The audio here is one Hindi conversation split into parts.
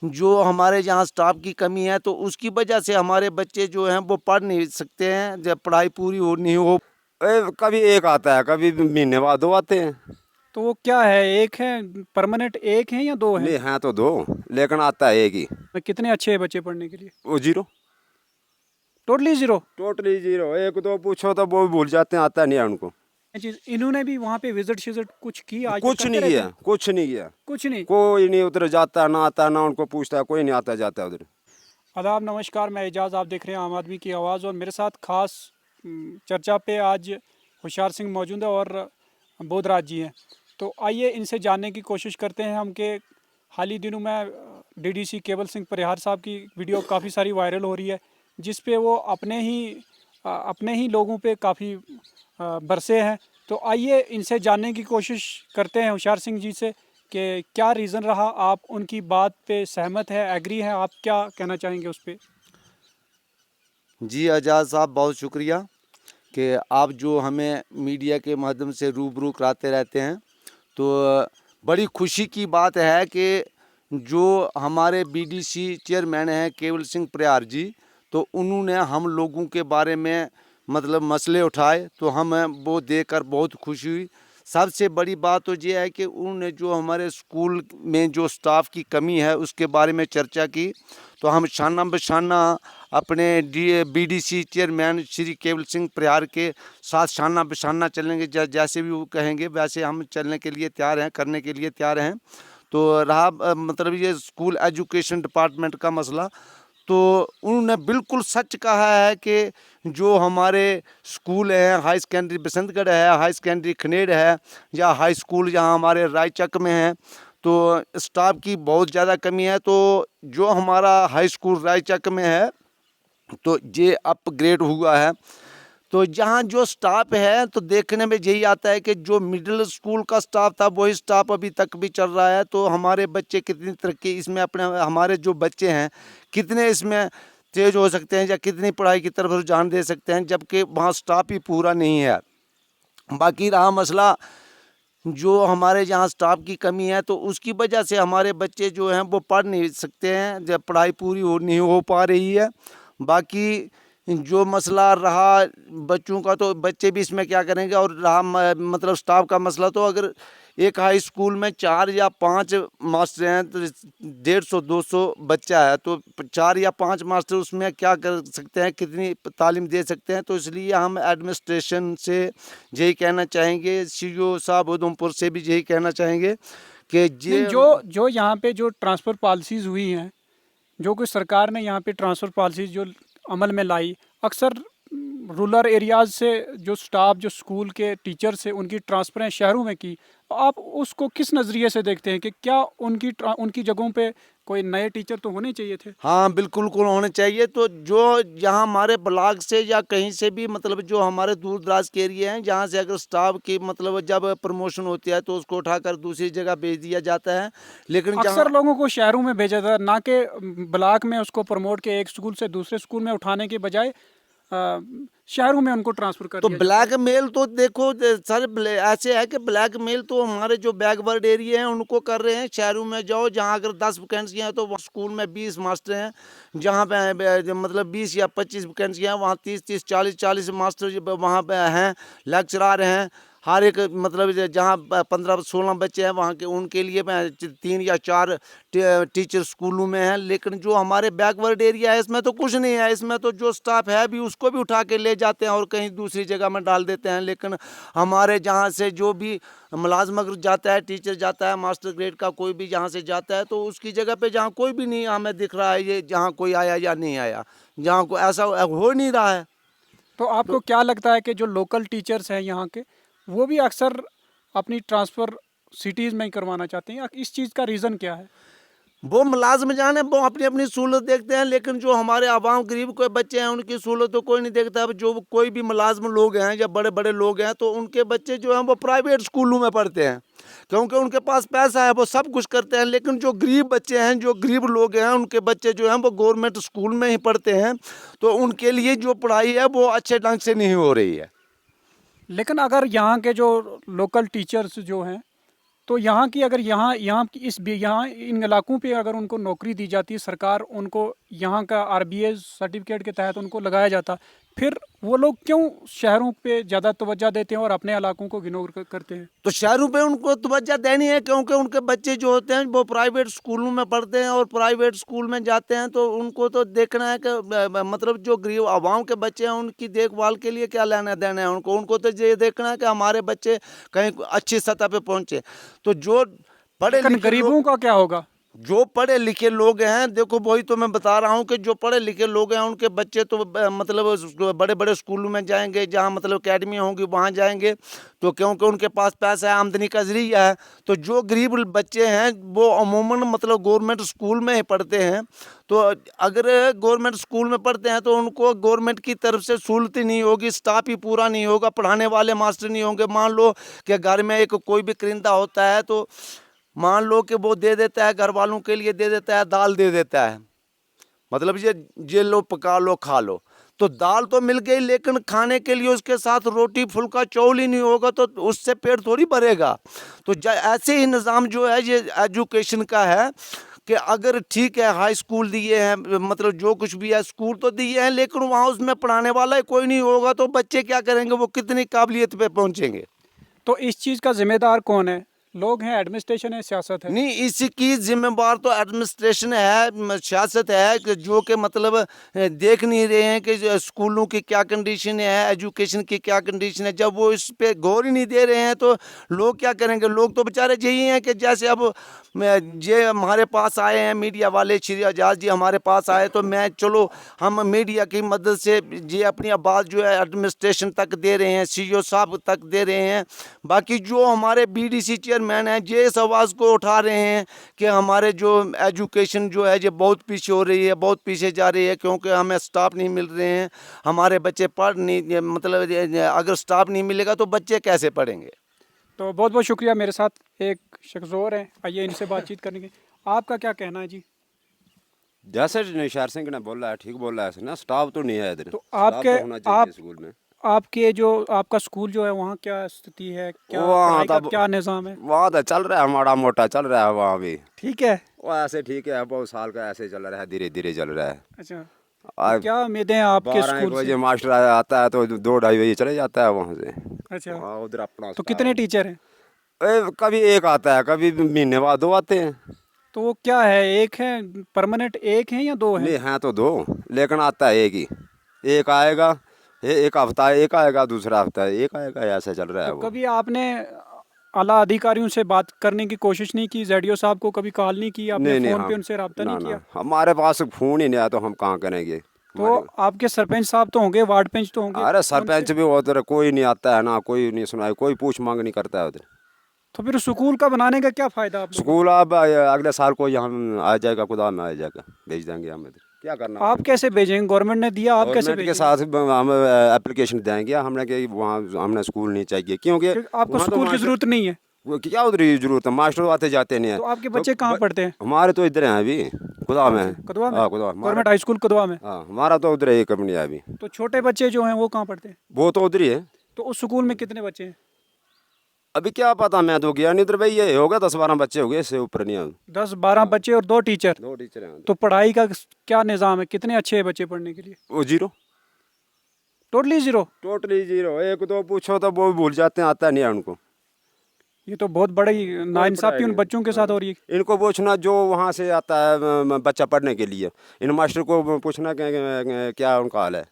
जो हमारे यहाँ स्टाफ की कमी है, तो उसकी वजह से हमारे बच्चे जो हैं वो पढ़ नहीं सकते हैं, जब पढ़ाई पूरी हो नहीं हो। कभी एक आता है, कभी महीने बाद दो आते हैं। तो वो क्या है, एक है परमानेंट, एक है या दो हैं? नहीं है तो दो, लेकिन आता है एक ही। कितने अच्छे हैं बच्चे पढ़ने के लिए? वो zero, totally zero? Totally zero. एक दो पूछो तो वो भी भूल जाते हैं, आता नहीं है उनको। चीज इन्होंने भी वहाँ पे विजिट शिजिट कुछ की आज तक कुछ करते नहीं रहते किया, हैं? कुछ नहीं किया। कुछ नहीं। कोई नहीं उधर जाता, ना आता, ना उनको पूछता है, कोई नहीं आता जाता उधर। आदाब, नमस्कार, मैं एजाज़, आप देख रहे हैं आम आदमी की आवाज़। और मेरे साथ खास चर्चा पे आज होशियार सिंह मौजूद है और बोधराज जी हैं। तो आइए इनसे जानने की कोशिश करते हैं हम कि हाल ही दिनों में डीडीसी केवल सिंह परिहार साहब की वीडियो काफ़ी सारी वायरल हो रही है, जिस पे वो अपने ही लोगों पे काफ़ी बरसे हैं। तो आइए इनसे जानने की कोशिश करते हैं होशियार सिंह जी से कि क्या रीज़न रहा, आप उनकी बात पे सहमत है, एग्री है, आप क्या कहना चाहेंगे उस पर? जी आज़ाद साहब, बहुत शुक्रिया कि आप जो हमें मीडिया के माध्यम से रूबरू कराते रहते हैं। तो बड़ी खुशी की बात है कि जो हमारे बीडीसी चेयरमैन हैं केवल सिंह परिहार जी, तो उन्होंने हम लोगों के बारे में मतलब मसले उठाए, तो हमें वो देखकर बहुत खुशी हुई। सबसे बड़ी बात तो ये है कि उन्होंने जो हमारे स्कूल में जो स्टाफ की कमी है उसके बारे में चर्चा की। तो हम शाना बशाना अपने बीडीसी चेयरमैन श्री केवल सिंह परिहार के साथ शाना बशाना चलेंगे, जैसे भी वो कहेंगे वैसे हम चलने के लिए तैयार हैं, करने के लिए तैयार हैं। तो रहा मतलब ये स्कूल एजुकेशन डिपार्टमेंट का मसला, तो उन्होंने बिल्कुल सच कहा है कि जो हमारे स्कूल हैं, हाई सेकेंडरी बसंतगढ़ है, हाई सेकेंडरी खनेड़ है, या हाई स्कूल जहाँ हमारे रायचक में है, तो स्टाफ की बहुत ज़्यादा कमी है। तो जो हमारा हाई स्कूल रायचक में है, तो ये अपग्रेड हुआ है। तो जहाँ जो स्टाफ है, तो देखने में यही आता है कि जो मिडिल स्कूल का स्टाफ था वही स्टाफ अभी तक भी चल रहा है। तो हमारे बच्चे कितनी तरक्की इसमें अपने हमारे जो बच्चे हैं कितने इसमें तेज हो सकते हैं, या कितनी पढ़ाई की तरफ रुझान दे सकते हैं, जबकि वहाँ स्टाफ ही पूरा नहीं है। बाकी रहा मसला जो हमारे यहाँ स्टाफ की कमी है, तो उसकी वजह से हमारे बच्चे जो हैं वो पढ़ नहीं सकते हैं, जब पढ़ाई पूरी हो नहीं हो पा रही है। बाकी जो मसला रहा बच्चों का, तो बच्चे भी इसमें क्या करेंगे। और रहा मतलब स्टाफ का मसला, तो अगर एक हाई स्कूल में 4 या 5 मास्टर हैं तो 150-200 बच्चा है, तो 4 या 5 मास्टर उसमें क्या कर सकते हैं, कितनी तालीम दे सकते हैं। तो इसलिए हम एडमिनिस्ट्रेशन से यही कहना चाहेंगे, सीईओ साहब उधमपुर से भी यही कहना चाहेंगे कि नहीं, ये जो यहाँ पे जो ट्रांसफ़र पॉलिसीज़ हुई हैं, जो कि सरकार ने यहाँ पे ट्रांसफ़र पॉलिसीज़ जो अमल में लाई, अक्सर रूरल एरियाज़ से जो स्टाफ, जो स्कूल के टीचर्स हैं, उनकी ट्रांसफ़रें शहरों में की। तो आप उसको किस नज़रिए से देखते हैं कि क्या उनकी जगहों पे कोई नए टीचर तो होने चाहिए थे? हाँ बिल्कुल कुल होने चाहिए। तो जो यहाँ हमारे ब्लॉक से या कहीं से भी मतलब जो हमारे दूर दराज के एरिया हैं, जहाँ से अगर स्टाफ की मतलब जब प्रमोशन होती है तो उसको उठाकर दूसरी जगह भेज दिया जाता है। लेकिन अक्सर जहाँ लोगों को शहरों में भेजा था, ना कि ब्लॉक में उसको प्रमोट के एक स्कूल से दूसरे स्कूल में उठाने के बजाय शहरों में उनको ट्रांसफ़र कर तो दिया जाता है। ब्लैक मेल तो देखो सर, ऐसे है कि ब्लैक मेल तो हमारे जो बैकवर्ड एरिया हैं उनको कर रहे हैं। शहरों में जाओ, जहाँ अगर 10 वैकेंसियाँ हैं तो वहाँ स्कूल में 20 मास्टर हैं। जहाँ पे मतलब 20 या 25 वैकेंसियाँ हैं, वहाँ 30-30 40-40 मास्टर वहाँ पे हैं, लेक्चरार हैं। हर एक मतलब जहाँ 15-16 बच्चे हैं वहाँ के उनके लिए 3 या 4 टीचर स्कूलों में हैं। लेकिन जो हमारे बैकवर्ड एरिया है इसमें तो कुछ नहीं है। इसमें तो जो स्टाफ है भी उसको भी उठा के ले जाते हैं और कहीं दूसरी जगह में डाल देते हैं। लेकिन हमारे जहाँ से जो भी मुलाजम अगर जाता है, टीचर जाता है, मास्टर ग्रेड का कोई भी जहाँ से जाता है, तो उसकी जगह पे जहाँ कोई भी नहीं हमें दिख रहा है, ये जहाँ कोई आया या नहीं आया, जहाँ को ऐसा हो नहीं रहा है। तो आपको क्या लगता है कि जो लोकल टीचर्स हैं यहाँ के, वो भी अक्सर अपनी ट्रांसफ़र सिटीज़ में ही करवाना चाहते हैं? इस चीज़ का रीज़न क्या है? वो मुलाजिम जाने, वो अपनी अपनी सहूलत देखते हैं। लेकिन जो हमारे आवाम गरीब कोई बच्चे हैं उनकी सहूलत तो कोई नहीं देखता। अब जो कोई भी मुलाजिम लोग हैं या बड़े बड़े लोग हैं, तो उनके बच्चे जो हैं वो प्राइवेट स्कूलों में पढ़ते हैं, क्योंकि उनके पास पैसा है, वो सब कुछ करते हैं। लेकिन जो गरीब बच्चे हैं, जो गरीब लोग हैं, उनके बच्चे जो हैं वो गवर्नमेंट स्कूल में ही पढ़ते हैं। तो उनके लिए जो पढ़ाई है वो अच्छे ढंग से नहीं हो रही है। लेकिन अगर यहाँ के जो लोकल टीचर्स जो हैं, तो यहाँ की अगर यहाँ की यहाँ इन इलाकों पे अगर उनको नौकरी दी जाती है, सरकार उनको यहाँ का RBA सर्टिफिकेट के तहत उनको लगाया जाता, फिर वो लोग क्यों शहरों पे ज़्यादा तवज्जो देते हैं और अपने इलाकों को इग्नोर करते हैं? तो शहरों पे उनको तवज्जो देनी है, क्योंकि उनके बच्चे जो होते हैं वो प्राइवेट स्कूलों में पढ़ते हैं और प्राइवेट स्कूल में जाते हैं, तो उनको तो देखना है कि मतलब जो गरीब आवाम के बच्चे हैं उनकी देखभाल के लिए क्या लेना देना है उनको तो ये देखना है कि हमारे बच्चे कहीं अच्छी सतह पे पहुंचे। तो जो पढ़े लेकिन लिखे गरीबों का क्या होगा? जो पढ़े लिखे लोग हैं, देखो वही तो मैं बता रहा हूँ कि जो पढ़े लिखे लोग हैं उनके बच्चे तो मतलब बड़े बड़े स्कूलों में जाएंगे, जहाँ मतलब अकेडमी होंगी वहाँ जाएंगे, तो क्योंकि उनके पास पैसा है, आमदनी का जरिया है। तो जो गरीब बच्चे हैं वो अमूमन मतलब गवर्नमेंट स्कूल में ही पढ़ते हैं। तो अगर गवर्नमेंट स्कूल में पढ़ते हैं तो उनको गवर्नमेंट की तरफ से सहूलत नहीं होगी, स्टाफ ही पूरा नहीं होगा, पढ़ाने वाले मास्टर नहीं होंगे। मान लो कि घर में एक कोई भी क्रिंदा होता है, तो मान लो कि वो दे देता है, घर वालों के लिए दे देता है, दाल दे देता है, मतलब ये लो पका लो खा लो। तो दाल तो मिल गई, लेकिन खाने के लिए उसके साथ रोटी फुल्का चौल ही नहीं होगा तो उससे पेट थोड़ी भरेगा। तो ऐसे ही निज़ाम जो है ये एजुकेशन का है कि अगर ठीक है हाई स्कूल दिए हैं, मतलब जो कुछ भी है स्कूल तो दिए हैं, लेकिन वहाँ उसमें पढ़ाने वाला ही कोई नहीं होगा, तो बच्चे क्या करेंगे, वो कितनी काबिलियत पे पहुँचेंगे। तो इस चीज़ का जिम्मेदार कौन है? लोग हैं, एडमिनिस्ट्रेशन है, सियासत है? नहीं, इसकी जिम्मेवार तो एडमिनिस्ट्रेशन है, सियासत है कि जो कि मतलब देख नहीं रहे हैं कि जो स्कूलों की क्या कंडीशन है, एजुकेशन की क्या कंडीशन है। जब वो इस पे गौर ही नहीं दे रहे हैं तो लोग क्या करेंगे। लोग तो बेचारे यही हैं कि जैसे अब ये हमारे पास आए हैं मीडिया वाले, श्री आज़ाद जी हमारे पास आए, तो मैं चलो हम मीडिया की मदद से ये अपनी आवाज़ जो है एडमिनिस्ट्रेशन तक दे रहे हैं, CEO साहब तक दे रहे हैं। बाकी जो हमारे BDC चेयरमैन हैं ये इस आवाज़ को उठा रहे हैं कि हमारे जो एजुकेशन जो है ये बहुत पीछे हो रही है, बहुत पीछे जा रही है, क्योंकि हमें स्टाफ नहीं मिल रहे हैं, हमारे बच्चे पढ़ नहीं, मतलब अगर स्टाफ नहीं मिलेगा तो बच्चे कैसे पढ़ेंगे। तो बहुत बहुत शुक्रिया। मेरे साथ एक शख्स और हैं, आइए इनसे बातचीत करने की। आपका क्या कहना है जी? जैसे निशार सिंह ने बोला है, ठीक बोला है ना, स्टाफ तो नहीं है इधर। तो स्टाफ आपके तो होना चाहिए स्कूल में। आपके जो आपका स्कूल जो है वहाँ क्या स्थिति है, क्या वहाँ पढ़ाई का तब क्या निज़ाम है? वहाँ तो चल रहा है, माड़ा मोटा चल रहा है वहाँ भी। ठीक है। वो ऐसे ठीक है, बहुत साल का ऐसे चल रहा है, धीरे धीरे चल रहा है। अच्छा, तो आज क्या उम्मीदें हैं आपके 12-1 स्कूल बजे से? मास्टर आता है तो 2-2:30 बजे चले जाता है वहाँ से। अच्छा, वहाँ उधर अपना तो कितने टीचर हैं? कभी एक आता है, कभी महीने बाद 2 आते हैं। तो वो क्या है, एक है परमानेंट, एक है या दो हैं? नहीं हैं तो 2, लेकिन आता है एक ही। एक आएगा, एक हफ्ता एक आएगा, दूसरा हफ्ता एक आएगा, ऐसा चल रहा है तो वो। कभी आपने आला अधिकारियों से बात करने की कोशिश नहीं की? ZDO साहब को कभी कॉल नहीं की आपने? नहीं फ़ोन पे हम उनसे रब्ता नहीं किया? हमारे पास फ़ोन ही नहीं आया तो हम कहाँ करेंगे। तो आपके सरपंच साहब तो होंगे, वार्ड पंच तो होंगे? अरे उनसे- सरपंच भी उधर कोई नहीं आता है ना, कोई नहीं सुनाई, कोई पूछ मांग नहीं करता है उधर। तो फिर स्कूल का बनाने का क्या फ़ायदा आप लोगों स्कूल अब अगले साल को यहाँ आ जाएगा, खुदा में आ जाएगा, भेज देंगे हम इधर। क्या करना को? आप कैसे भेजेंगे? गवर्नमेंट ने दिया, आप कैसे गवर्नमेंट के भेजेंगे? साथ हम एप्लीकेशन देंगे हमने कि वहाँ हमने स्कूल नहीं चाहिए, क्योंकि क्योंकि आपको वहाँ तो स्कूल की मास्टर- ज़रूरत नहीं है। वो क्या उधर ही जरूरत है, मास्टर आते जाते नहीं है। तो आपके बच्चे कहाँ पढ़ते हैं? हमारे तो इधर हैं अभी, खुदा में है। कदवा में? हाँ खुदा, गवर्नमेंट हाई स्कूल कदवा में? हाँ हमारा तो उधर ही कंपनी है अभी। तो छोटे बच्चे जो हैं वो कहाँ पढ़ते हैं? वो तो उधर ही है। तो उस स्कूल में कितने बच्चे हैं? अभी क्या पता, मैं तो गया नहीं उधर भाई, ये होगा 10-12 बच्चे हो गए, इससे ऊपर नहीं है। 10-12 बच्चे और 2 टीचर? 2 टीचर हैं। तो पढ़ाई का क्या निज़ाम है? कितने अच्छे हैं बच्चे पढ़ने के लिए? वो 0, टोटली ज़ीरो? टोटली 0। एक दो पूछो तो वो भूल जाते हैं, आता नहीं है उनको। ये तो बहुत बड़ी नाइंसाफ़ी उन बच्चों के साथ हो रही है। इनको पूछना जो वहाँ से आता है बच्चा पढ़ने के लिए, इन मास्टर को पूछना क्या उनका हाल है,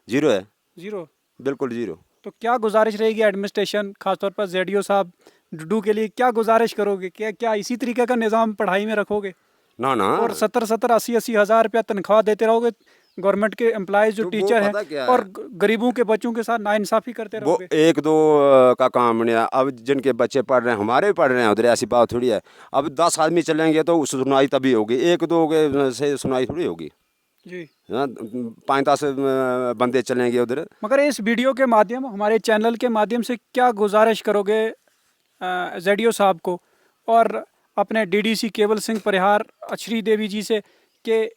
0 है, ज़ीरो? बिल्कुल 0। तो क्या गुजारिश रहेगी एडमिनिस्ट्रेशन, खासतौर पर ZDO साहब डुडू के लिए क्या गुजारिश करोगे? क्या इसी तरीके का निज़ाम पढ़ाई में रखोगे? ना और 70-70, 80-80 हज़ार रुपया तनख्वाह देते रहोगे गवर्नमेंट के एम्प्लॉयज़ जो तो वो टीचर पता क्या हैं, है? और गरीबों के बच्चों के साथ नाइंसाफ़ी करते वो रहोगे? 1-2 का काम नहीं है। अब जिनके बच्चे पढ़ रहे हैं, हमारे भी पढ़ रहे हैं उधर, ऐसी बात थोड़ी है। अब 10 आदमी चलेंगे तो सुनाई तभी होगी, 1-2 के से सुनाई थोड़ी होगी। जी। 5-10 बंदे चलेंगे उधर। मगर इस वीडियो के माध्यम, हमारे चैनल के माध्यम से क्या गुजारिश करोगे ZDO साहब को और अपने DDC केवल सिंह परिहार अछरी देवी जी से कि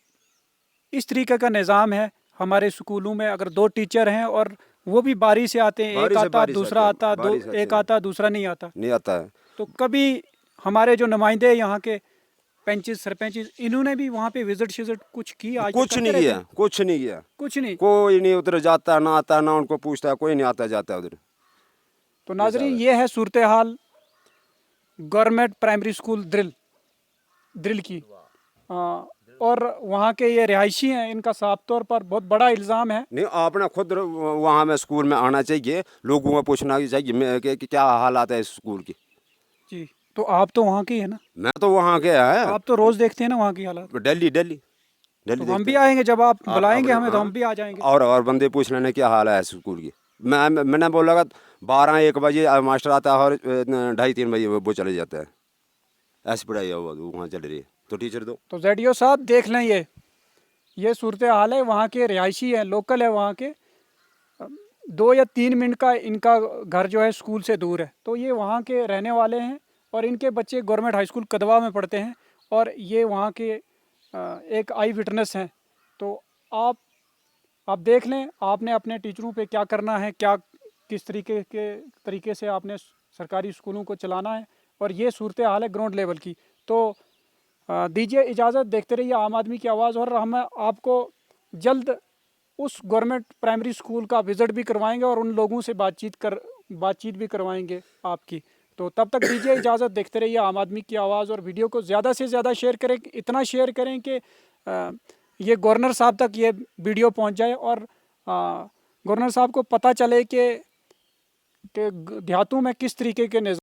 इस तरीके का निज़ाम है हमारे स्कूलों में? अगर 2 टीचर हैं और वो भी बारी से आते हैं, एक बारी से आता बारी से दूसरा आते हैं, आता, बारी से आते एक हैं। आता दूसरा नहीं आता, नहीं आता है। तो कभी हमारे जो नुमाइंदे हैं यहाँ के पंच सरपंच, इन्होंने भी वहाँ पे विजिट कुछ की आज तक कुछ करते नहीं रहते किया, हैं? कुछ नहीं किया, कुछ नहीं। कोई नहीं उधर जाता ना आता ना उनको पूछता, कोई नहीं आता जाता उधर। तो नाजरीन ये है सूरत हाल गवर्नमेंट प्राइमरी स्कूल द्रिल की। और वहाँ के ये रिहायशी हैं, इनका साफ तौर पर बहुत बड़ा इल्ज़ाम है। नहीं, आपने खुद वहाँ में स्कूल में आना चाहिए, लोगों को पूछना चाहिए कि क्या हालात है इस स्कूल की। जी, तो आप तो वहाँ के ही है ना, मैं तो वहाँ के है, आप तो रोज़ देखते हैं ना वहाँ की हालात। दिल्ली दिल्ली तो दिल्ली हम देखते भी हैं। आएंगे, जब आप बुलाएंगे हाँ, हमें तो हम भी आ जाएंगे। और बंदे पूछ लेने क्या हाल है इस स्कूल की। मैंने बोला 12-1 बजे मास्टर आता है और 2:30-3 बजे वो चले जाता है। ऐसी पढ़ाई है वहाँ चल रही है, तो टीचर दो। तो जेडीओ साहब देख लें, ये सूरत हाल है। वहाँ के रिहायशी है, लोकल है वहाँ के। 2 या 3 मिनट का इनका घर जो है स्कूल से दूर है, तो ये वहाँ के रहने वाले हैं और इनके बच्चे गवर्नमेंट हाई स्कूल कदवा में पढ़ते हैं और ये वहाँ के एक आई विटनेस हैं। तो आप देख लें, आपने अपने टीचरों पे क्या करना है, क्या किस तरीके से आपने सरकारी स्कूलों को चलाना है, और ये सूरत हाल है ग्राउंड लेवल की। तो दीजिए इजाज़त, देखते रहिए आम आदमी की आवाज़, और हम आपको जल्द उस गवर्नमेंट प्राइमरी स्कूल का विज़िट भी करवाएंगे और उन लोगों से बातचीत भी करवाएंगे आपकी। तो तब तक दीजिए इजाज़त, देखते रहिए आम आदमी की आवाज़, और वीडियो को ज़्यादा से ज़्यादा शेयर करें, इतना शेयर करें कि ये गवर्नर साहब तक ये वीडियो पहुंच जाए और गवर्नर साहब को पता चले कि देहातों में किस तरीके के